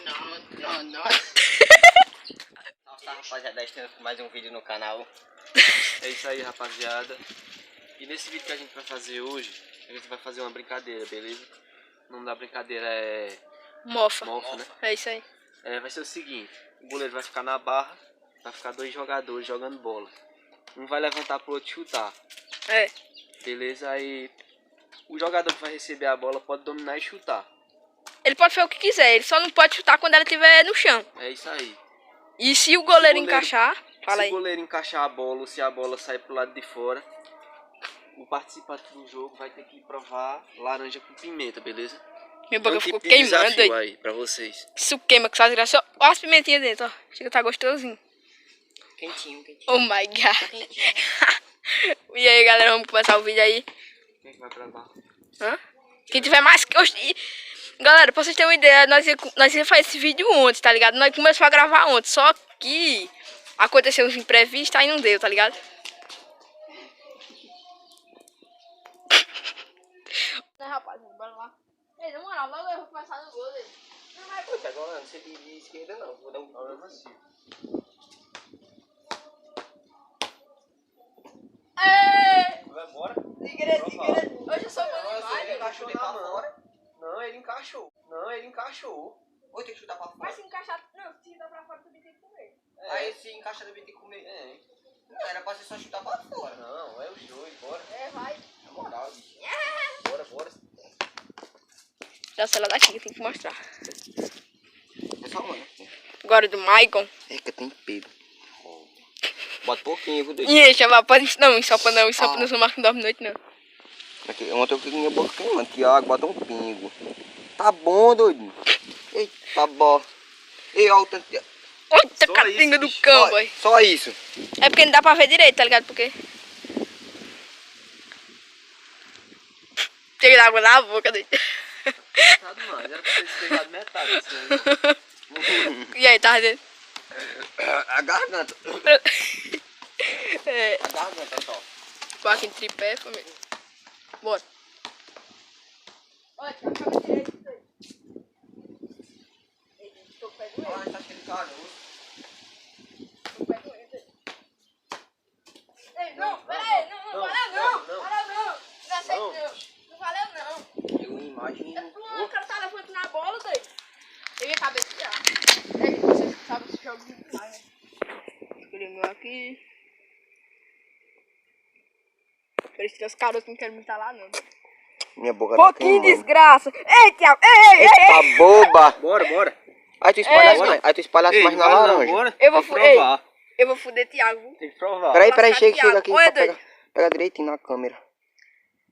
Não. Nossa, rapaziada, estamos com mais um vídeo no canal. É isso aí, rapaziada. E nesse vídeo que a gente vai fazer hoje, a gente vai fazer uma brincadeira, beleza? O nome da brincadeira é... Mofa, né? é isso aí. Vai ser o seguinte, o goleiro vai ficar na barra, vai ficar 2 jogadores jogando bola. Um vai levantar pro outro chutar. É. Beleza? Aí o jogador que vai receber a bola pode dominar e chutar. Ele pode fazer o que quiser, ele só não pode chutar quando ela estiver no chão. É isso aí. E se o goleiro encaixar, fala aí. Se o goleiro encaixar a bola ou se a bola sair pro lado de fora, o participante do jogo vai ter que provar laranja com pimenta, beleza? Minha boca ficou tipo de queimando desafio aí. aí pra vocês. Isso queima com essa graça. Olha as pimentinhas dentro, ó. Chega que tá gostosinho. Quentinho. Oh my god. E aí, galera, vamos começar o vídeo aí. Quem é que vai gravar? Hã? Quem tiver mais... Galera, pra vocês terem uma ideia, nós ia fazer esse vídeo ontem, tá ligado? Nós começamos a gravar ontem, só que aconteceu uns imprevistos, aí não deu, tá ligado? Né, rapaz, bora lá. Ei, na moral, logo eu vou começar no gol dele. Não vai... Pô, agora não sei de esquerda não, vou dar um pau macio. Vai embora? Tigre. Hoje eu sou bom demais. Ele encaixou na mão. Não, ele encaixou. Ou tem que chutar pra fora? Mas se encaixar... Não, se dar pra fora também tem que comer. Aí se encaixa também tem que comer. Não, era pra você só chutar pra fora. Não, é os dois, bora. Vai. Na moral, bicho. Bora. Já sei lá daqui que tem que mostrar. É só uma, né? Agora do Maicon. É que tem pelo. Bota pouquinho, viu, doido? Ih, chama, pode... Não, ensopa não sou marca, não dorme noite não. Aqui, ontem eu fiquei com minha boca queimando. Tiago, bota um pingo. Tá bom, doido. Eita, bola. Ei, olha o tanto de... Eita, catinga do cão, boy. Só isso. É porque não dá pra ver direito, tá ligado? Porque... Chega água na boca dele. Tá demais, era pra vocês terem pegado metade assim. E aí, tá dentro? A garganta. É. A garganta só. Vou aqui em tripé, família. Bora. Olha, tá ficando direito isso aí. Tô com o pé doendo. Ah, tá cheio de caroço. Tô com o pé doendo. Ei, não, peraí, não valeu não. Não aceito não. Não valeu não. Eu imagino. O cara tá levantando na bola, doido. Eu ia cabeça já. É que vocês sabem esse jogo muito mais, né? Escolhi o meu aqui. Parece que os carotos não querem me lá, não. Minha boca Pouquinho tá queimando. desgraça. Ei, Thiago. Ei. Eita, boba. Bora. Aí tu espalhasse mais na laranja. Bora. Eu vou provar. Eu vou fuder Thiago. Tem que provar. Peraí, chega aqui. Olha, Pra doido. pegar direitinho na câmera.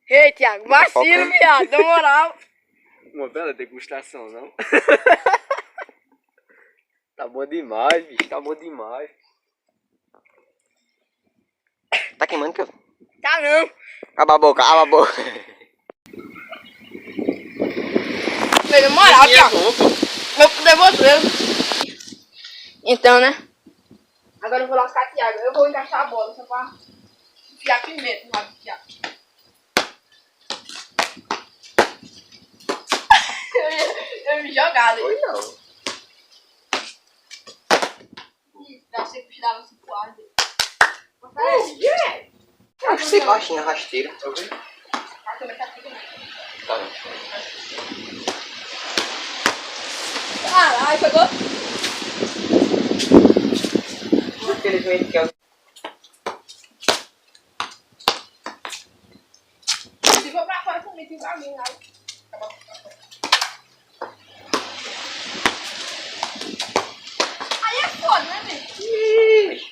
Ei, Thiago, vacilo, viado. Na moral. Uma bela degustação, não? Tá bom demais, bicho. Tá bom demais. Tá queimando que eu... Tá não. Cala a boca. Na moral, Thiago. Vou fuder você. Então, né? Agora eu vou lascar Thiago. Eu vou encaixar a bola só pra enfiar pimenta no rabo do Thiago. Eu ia me jogar, né? Foi não. Dá sempre que dava esse quadro. Acho que você baixinha, rasteira. A câmera tá tudo bem. Tá bom. Caralho, pegou? Infelizmente que eu... Se for pra fora também, tem pra mim, aí. Aí é foda, né, velho?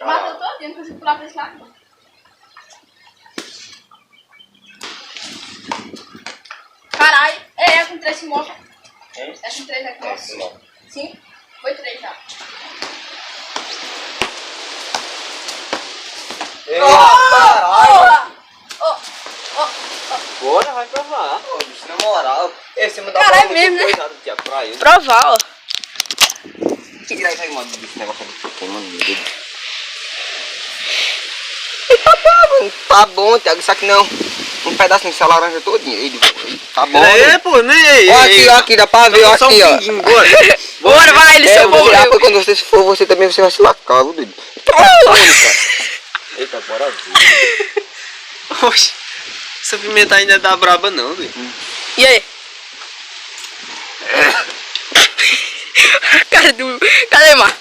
Mas eu tô dentro, consigo pular pra esse lado, não. Caralho, é com 3 que mostra. É com 3 aqui, mostra. Sim, foi 3 já. Caralho! Bora, vai provar. Ô, bicho, na moral. Você mandou Caralho, mesmo, né? Pra ele. Provar, ó. Tira aí, mano, esse negócio aqui. Queimando meu dedo. Tá bom, Thiago, isso aqui não. Um pedacinho dessa laranja todinha. Ei, tá bom. É, pô, nem Ó aqui, ó aqui, dá pra ver, ó aqui, ó. Bora, vai, ele É, se você, morreu. quando você se for, você também você vai se lascar, viu, doido? Eita, bora ver. Oxe, essa pimenta ainda tá braba não, velho. E aí? Cadê, Mar?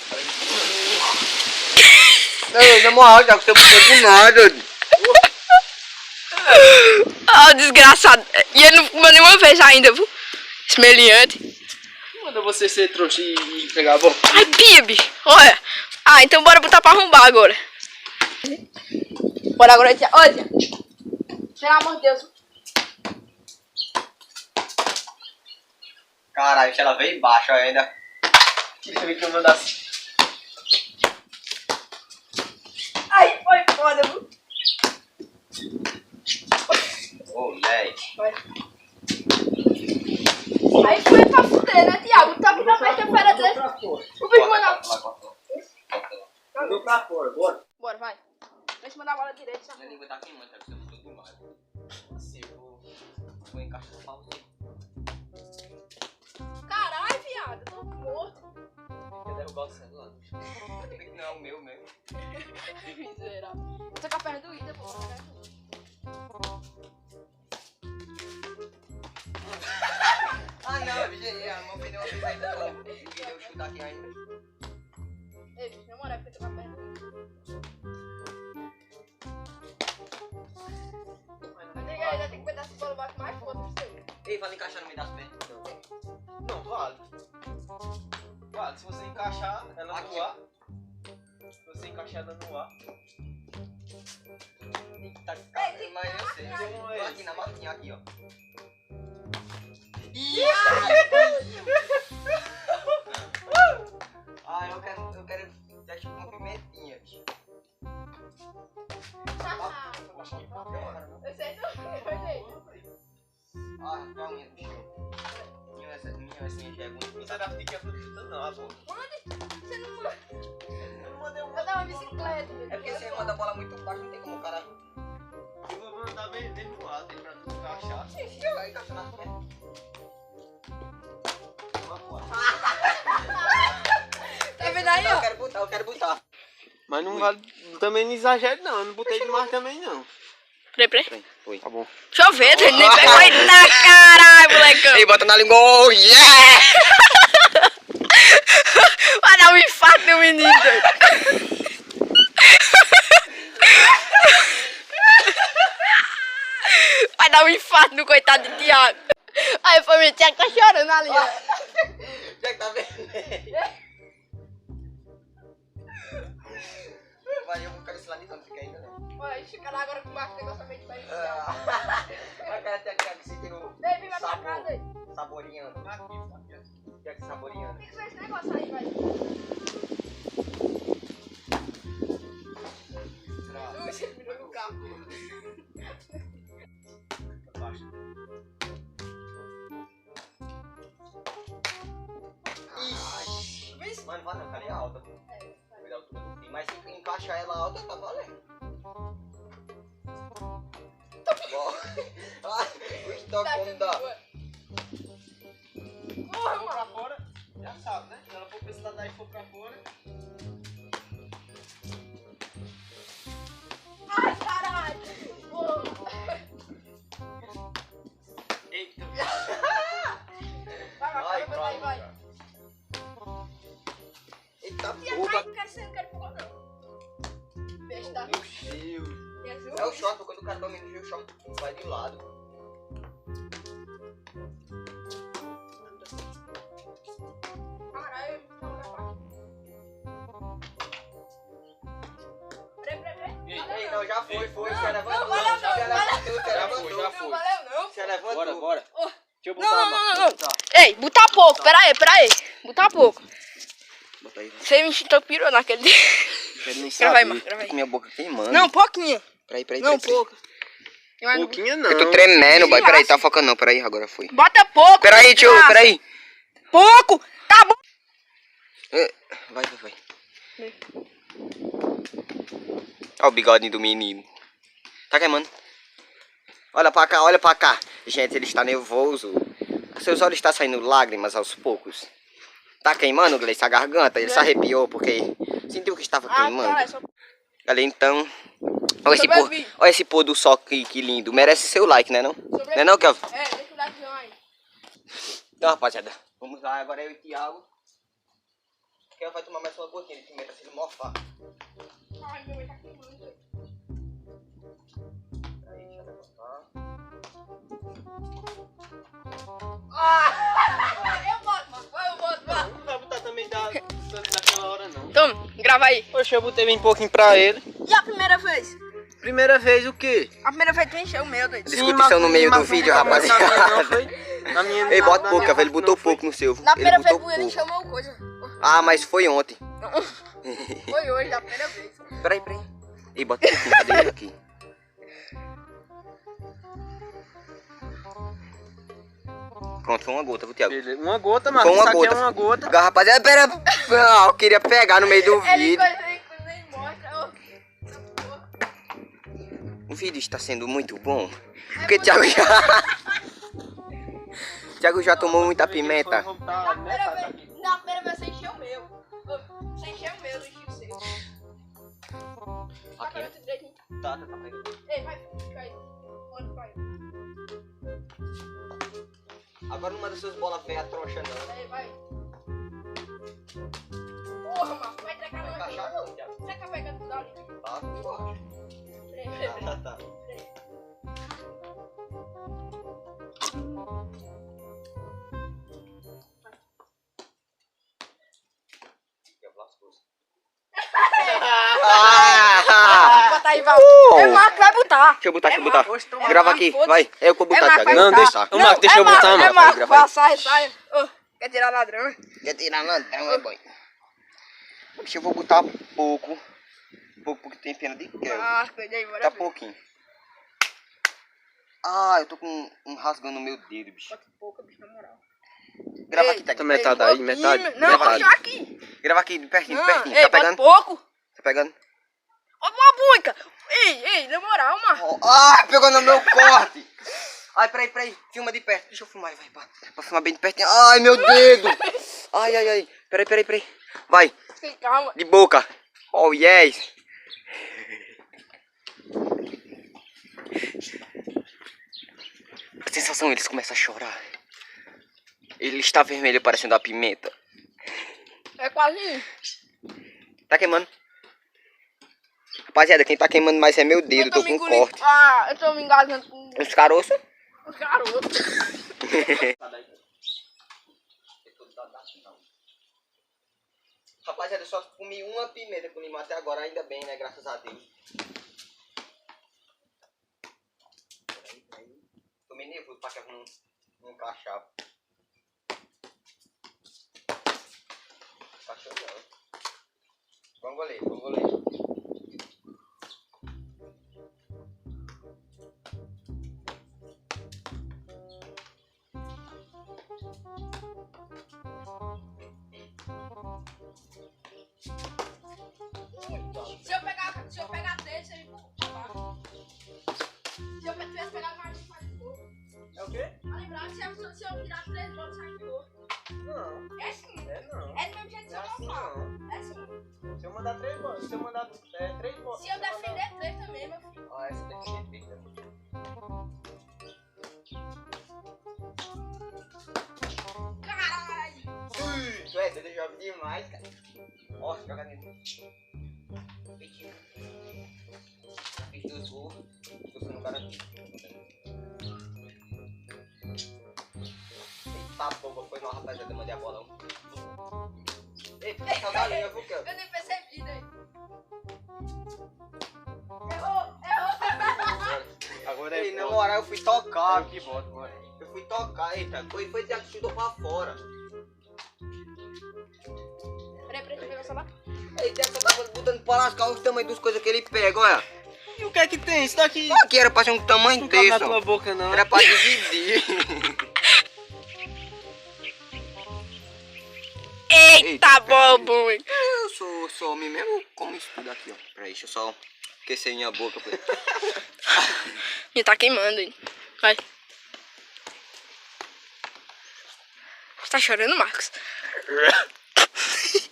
Não, na moral, já que você não de nada. Ah, desgraçado. E ele não comeu nenhuma vez ainda, viu? Esmeliante. Manda você ser trouxa e pegar a boca. Ai, pia, bicho. Olha. Ah, então bora botar pra arrombar agora. Bora agora, tia. Olha, tia. Pelo amor de Deus. Caralho, ela veio embaixo ainda. Queria ver que eu mandasse. Ai, foi foda, viu? Moleque. Aí foi pra fuder, né, Thiago? Tá que na terça-feira dele. O bicho mandava. Vou pra fora, bora. Bora, vai. Deixa eu mandar a bola direita. Minha língua tá queimando, tá precisando de tudo mais. Assim, eu vou encaixar o pau aqui. Caralho, viado. Tô morto. Quer derrubar o celular? Não, é o meu mesmo. Miserável. Eu tô com a perna doída, pô. Ah, não, bicho, a mão perdeu uma vez ainda não. Ninguém deu chutar aqui ainda. Ei, bicho, na moral, porque eu tô com a perna doída. Ainda tem que pegar essa bola baixo mais foda pra você. Ei, vai encaixar no meio das pernas. Não, vale. Vale, se você encaixar ela Aqui, no ar. Se você encaixar ela no ar. Tá tem mas eu sei. Como é Tô isso? aqui na marquinha, aqui, ó. Ah, eu quero dar tipo uma pimentinha, bicho. Eu sei, não. Ah, tá unha, bicho. Minha assim já é muito. Não será que é fruta não, a boca. Você não. Eu dava uma bicicleta. É porque você manda a bola muito baixo, não tem como o cara. Eu vou mandar bem no ar, tem pra tu encaixar. Sim, vai encaixar nas pernas. Tá vendo aí, ó? Eu quero botar. Mas não vale, também não exagere não, eu não botei demais também não. Peraí. Foi. Tá bom. Deixa eu ver, ele nem pegou ele na caralho, molecão. Ei, bota na língua, oh, yeah! Vai dar um infarto no menino, doido. Vai dar um infarto no coitado de Thiago. Aí foi meu Thiago tá chorando ali, ó. Já que tá vermelho. Vai, eu vou ficar sinalizando, fica ainda, né? Vai, fica lá agora com o Marcos, negócio meio de país. Vai, cara, tem aqui, se tem o Ei, vem mais pra cá, doido. saboreando. Já que saboreando. Tem que ser esse negócio aí, vai. Você virou no carro. Ixi, mano, vai não, cara, é alta. Vai dar altura do fim, mas se encaixar ela alta, tá valendo. Bom. O estoque como dá. Porra, For pra mano. fora, já sabe, né? Se ela for pra esse lado aí e for pra fora. Ai, caralho. Porra. Eita. Vai. Eita E a porra. Kai, cara, você não quer fogo, não. Besta. Meu Deus. Jesus. É o choque, porque quando o cara domina o choque vai de lado. Caralho, não vai baixo. Peraí. Ei, não, já foi, você levantou. Não, valeu não, Você levantou, você Já levantou. foi, já foi. Não valeu, não. Você levantou. Bora, bora. Oh. Deixa eu botar a mão. Não. Ei, botar pouco, pera aí. Botar pouco. Bota aí. Você me enxitopirou naquele dia. Ele nem Grava aí, sabe. mano, grava aí. Com minha boca queimando. Não, pouquinho. Peraí. Não, pouco. Pouquinho não. Eu tô tremendo, boy. Peraí, tá focando não. Peraí, agora foi. Bota pouco. Peraí, tio, desgraça. peraí. Pouco. Tá bom. Vai. Ó o bigodinho do menino. Tá queimando. Olha pra cá, olha pra cá. Gente, ele está nervoso. Seus olhos estão saindo lágrimas aos poucos. Tá queimando, Gleice, a garganta? Ele se arrepiou porque sentiu que estava queimando. Cara, só... Galera, então... Olha esse pôr do sol que lindo. Merece seu like, né não? Não é não, Kelvin? É, deixa o like aí. Então, rapaziada, vamos lá. Agora eu e o Thiago. O Kelvin vai tomar mais uma gotinha de pimenta se ele mofar. Ai, meu, tá queimando. Aí, deixa eu botar. Eu boto, mano. Não vai botar também daquela hora, não. Toma, grava aí. Poxa, eu botei bem pouquinho pra ele. E a primeira vez? Primeira vez o quê? A primeira vez tu encheu o meu, doido. Discussão no meio do vídeo, rapaziada. Na minha, Ei, bota pouco, Kelvin. Ele botou pouco no seu. Na primeira Ele vez botou ele pouco. encheu uma coisa. Ah, mas foi ontem. Foi hoje, a primeira vez. Peraí. Ei, bota um pouquinho, cadê ele aqui? Pronto, foi uma gota, viu, Thiago? Beleza. Uma gota, Marcos. Foi uma Isso aqui gota. é uma gota. Agora, rapaziada, pera. Não, eu queria pegar no meio do Ele vídeo. nem mostra. O vídeo está sendo muito bom. Porque Thiago já... Thiago já tomou muita pimenta. Na primeira vez você encheu o meu. Você encheu o meu, não encheu o seu. Aqui, né? Tá pegando. Ei, vai, fica aí. Onde vai? Agora não manda suas bolas feias trouxa, não. Aí, vai. Porra, mano, vai entregar Vai meu aqui. encaixar, não, Thiago. Você quer pegar tudo ali? Tá, eu acho. Tá. Bota aí, vai. É Marco, vai botar. Deixa eu botar. Poxa, toma. Grava aqui, vai. É eu que vou botar, Marco, Thiago. vai Não, botar. deixa- ô, Marco, deixa eu botar, É Marco. Marco, Grava aí. sai. Ô, quer tirar ladrão? Quer tirar lanterna, boy? Deixa eu vou botar pouco. Pouco porque tem pena de Kelvin. Ah, cuidei aí, bora Tá ver. pouquinho. Ah, eu tô com um rasgando no meu dedo, bicho. Bota pouco, bicho, na moral. Grava Ei, aqui, Thiago. Tá metade aí, Ei, metade. Não, metade. deixa aqui. Grava aqui, de pertinho, Não, de pertinho. ei, Tá bota pegando? pouco. Tá pegando? Ó, uma buica. Ei, na moral, mano. Ah, pegou no meu corte. Ai, peraí. Filma de perto. Deixa eu filmar, vai. Pra filmar bem de pertinho. Ai, meu dedo. Ai. Peraí. Vai, Calma. de boca. Oh, yes. A sensação, eles começam a chorar. Ele está vermelho, parecendo a pimenta. É quase isso. Tá queimando. Rapaziada, quem tá queimando mais é meu dedo. Eu Tô me com engolindo. corte. Ah, eu tô me engasgando com Os caroços. os garotos. Rapaziada, eu só comi uma pimenta com limão até agora, ainda bem, né? Graças a Deus. Peraí. Tô meio nervoso pra que não encaixar. Encaixou não. Vamos ler. Se eu pegar três, ele vai acabar. Se eu tivesse pegado mais um, faz de boa. É o quê? Tá lembrado? Se eu virar três bolas, sai de boa. Não, É sim. não. É do mesmo jeito que É você assim não fala. não. É sim. Se eu mandar três bolas, se eu mandar três bolas. Se eu defender três também, meu filho. Ah, essa daqui é feita. Caralho. Tu é doido, eu jogo demais, cara. Ó, joga dentro. Feitinho. Fiz 2 gols. Tô sendo garantido. Eita boba, foi mal, rapaziada, mandei a bola. Ei, tá galinha, viu, Kelvin? Eu nem percebi, né? Errou. Agora Ei, na moral, eu fui tocar. que bota, bora. Eu fui tocar, eita. Foi Thiago que chutou pra fora. Peraí, deixa eu pegar essa lá. Ei, Thiago, você tava botando pra lascar os tamanhos das coisas que ele pega, olha. E o que é que tem? Isso daqui Aqui era pra ser um tamanho não cabe na desse, tua ó. boca, não. Era pra dividir. Eita, bobo. Eu sou homem mesmo, como isso tudo aqui, ó. Peraí, deixa eu só aquecer minha boca. E tá queimando ainda. Vai. Você tá chorando, Marcos?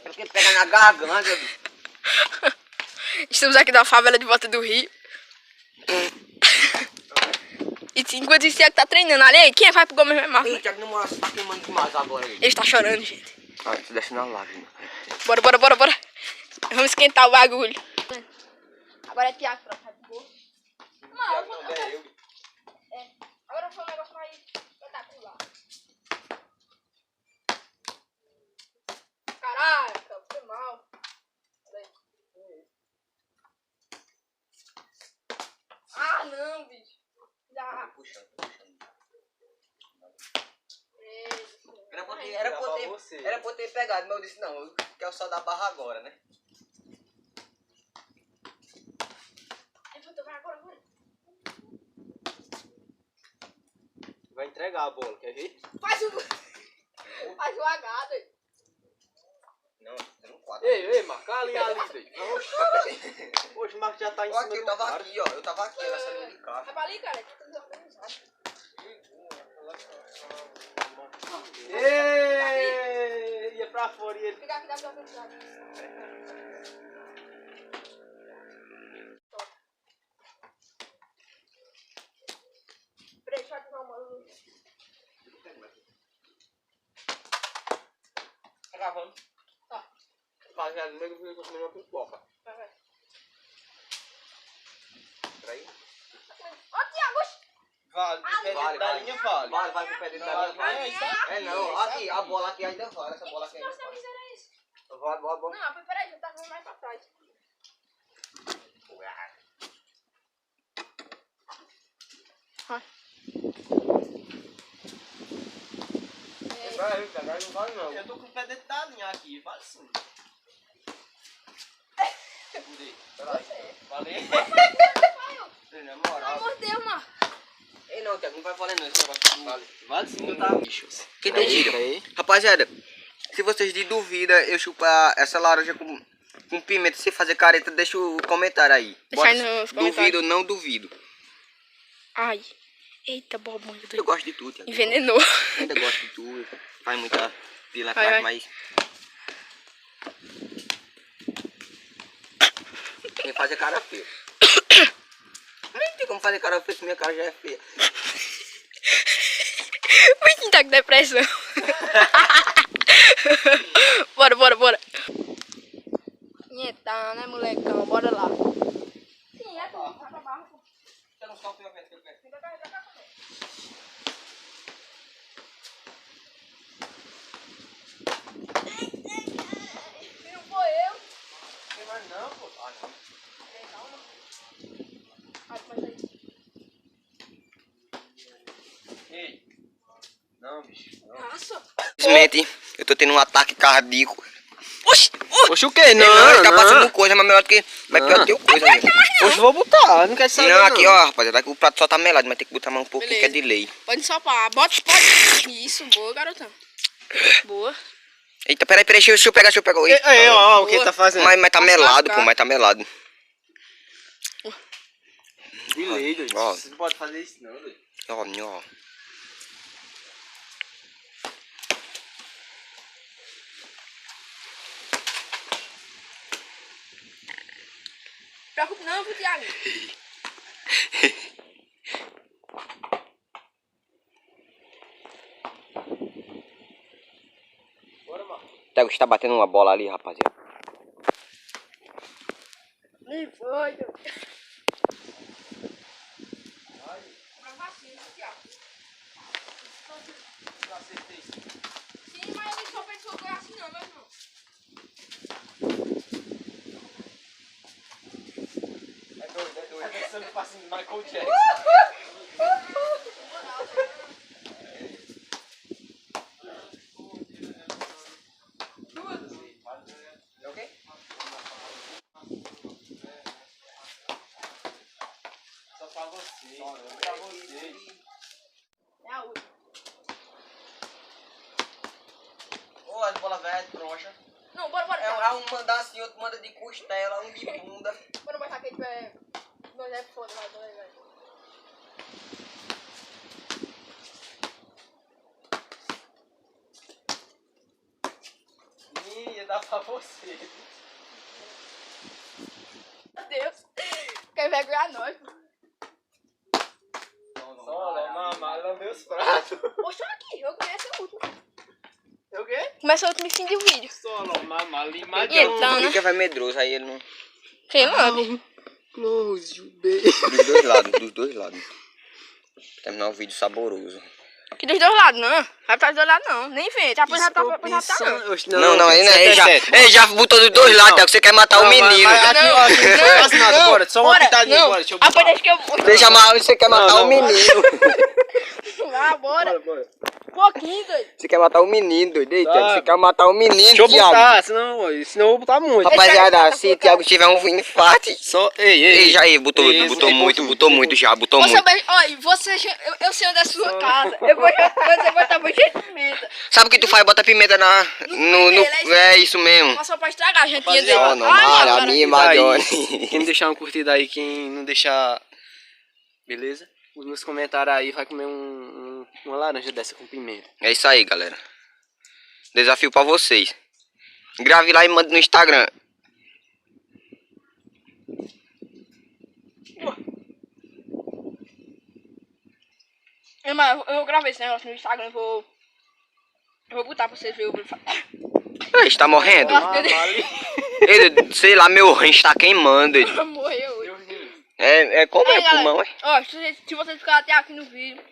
Porque pega na garganta. Estamos aqui na favela de Volta do Rio. E enquanto isso, Thiago tá treinando ali. Aí, quem vai pro Gomes Marcos? Ih, Thiago, não mostra, tá queimando demais agora. Ele está chorando, gente. Ah, isso desce na lágrima. Bora. Vamos esquentar o bagulho. Agora é Thiago, pronto. Tá de boa. Não, agora foi um negócio mais espetacular. Caraca, foi mal. Ah, não, bicho. Já. Era pra eu ter pegado, mas eu disse não, eu quero só dar barra agora, né? Vai entregar a bola, quer ver? Faz o H, doido. Não, eu não quadro. Ei, Marco, ali, doido. Hoje o Marco já tá em cima Eu do tava cara. aqui, ó. Eu tava aqui nessa linha de cá. Vai pra ali, cara. Tá tudo organizado. Ei, ia pra fora e ele... Fica aqui, dá pra organizar. Peraí, deixa eu ativar uma luz. Tá gravando. Tá. Rapaziada, no meio do vídeo eu tô comendo uma pipoca. Vai. Peraí. Ô, Thiago! Vale, Vale. linha vale. Vai com o pé dentro da linha. Vale. É não, aqui, a bola aqui ainda vale. Essa bola aqui ainda Nossa, vale. era isso. Vale. Não, mas peraí, já tá vendo mais pra trás. Não vale não. Eu tô com o pé dentro da linha aqui, vale sim. Peraí. Valeu. Na Pelo moral. amor de Deus, mano. Ei, não, Thiago, não vai valendo esse negócio. Vale sim, eu tava... Quem tem tiro? Rapaziada, se vocês de duvida eu chupar essa laranja com pimenta sem fazer careta, deixa o comentário aí. Deixa aí nos comentários. Duvido ou não duvido. Ai. Eita, bobão. Eu gosto de tudo, Thiago. Envenenou. Eu ainda gosto de tudo. Faz muita pila Vai. atrás, mas... Quem faz é cara feia. Nem tem como fazer cara feia se minha cara já é feia. O Vitinho tá com depressão. Bora. Eita, né, molecão? Bora lá. Sim, é bom. Vai pra barra. Pega uns copos e vai ver. Não foi eu. Mas não, pô. Ah, não. Calma. Ai, mas aí. Ei. Não, bicho. Não. Nossa. Simplesmente, eu tô tendo um ataque cardíaco. Oxi. Oxe, o quê? Não, ele tá passando coisa, mas melhor do que... Mas pior que eu coisa mesmo. Hoje eu vou botar, não quero saber Não, aqui, ó, rapaziada, aqui o prato só tá melado, mas tem que botar mais um pouquinho Beleza. que é de lei. Pode sopar. Pode. Isso, boa, garotão. Boa. Eita, peraí, deixa eu pegar. Oi. Ei, ó, o que ele tá fazendo? Mas tá Vai melado, lascar. pô, mas tá melado. Delay, doido. Ó. Você não pode fazer isso não, doido. Ó. Preocupe não, viu, Thiago? Bora, mano. Thiago está batendo uma bola ali, rapaziada. Nem foi, meu. Pra vacina, Thiago. Eu acertei. Sim, mas ele só pensou que foi assim não, meu irmão. É doido. É dançando o passinho do Michael Jackson. É o quê? Só pra você. Só Pra você. É a última. Ô, as bolas velhas, trouxa. Não, bora, Thiago. É um mandar assim, outro manda de costela, um de bunda. Quando mais aqui tiver... Nós é foda, vai. mandar pra você. Meu Deus. Quer envergonhar nós. Só, mamãe, lambeu os pratos. Poxa, aqui, eu começo o último. É o quê? Começa o último fim do vídeo. Solo, mamãe, limadão. Então, né? Fica vai medroso, aí ele não... Quem lambe? Close, o beijo. Dos dois lados, dos dois lados. Terminar o vídeo saboroso. Que dos dois lados, não. Vai pra dos dois lados, não. Nem vem. Já tá, não. Não, ele já botou dos dois lados, você quer matar o menino. Aqui, ó, aqui, não faz nada, bora. Só uma pitadinha, bora. Deixa eu Ah, deixa que eu... Você quer matar o menino. Ah, bora. bora. Um pouquinho, doido. Você quer matar o menino, doido. Ei, Tá. Thiago, você quer matar o menino, Deixa eu Thiago. botar, senão eu vou botar muito. Rapaziada, se Thiago tiver um infarte... Só, Ei, já aí, botou Isso, muito já, botou Você, muito. olha, você... Eu sei onde é a sua casa. Eu vou você botar muito de pimenta. Sabe o que tu faz? Bota pimenta É isso mesmo. Só pra estragar a jantinha dele. Rapaziada, Ó, não, malha, a minha, Aí, Madonna. quem deixar uma curtida aí, quem não deixar... Beleza? Nos comentários aí vai comer uma laranja dessa com pimenta. É isso aí, galera. Desafio pra vocês. Grave lá e mande no Instagram. Irmão, eu vou gravar esse negócio no Instagram. Eu vou botar pra vocês verem o vídeo. Ei, tá morrendo? Ali. Ei, sei lá, meu rancho tá queimando. Ei. Morreu hoje. É como é Galera, pulmão, é? ó, se vocês ficarem até aqui no vídeo,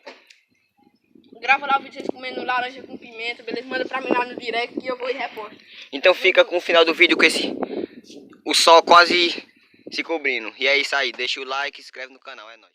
grava lá o vídeo de vocês comendo laranja com pimenta, beleza? Manda pra mim lá no direct que eu vou e reposto. Então fica com o final do vídeo com o sol quase se cobrindo. E é isso aí, deixa o like e se inscreve no canal, é nóis.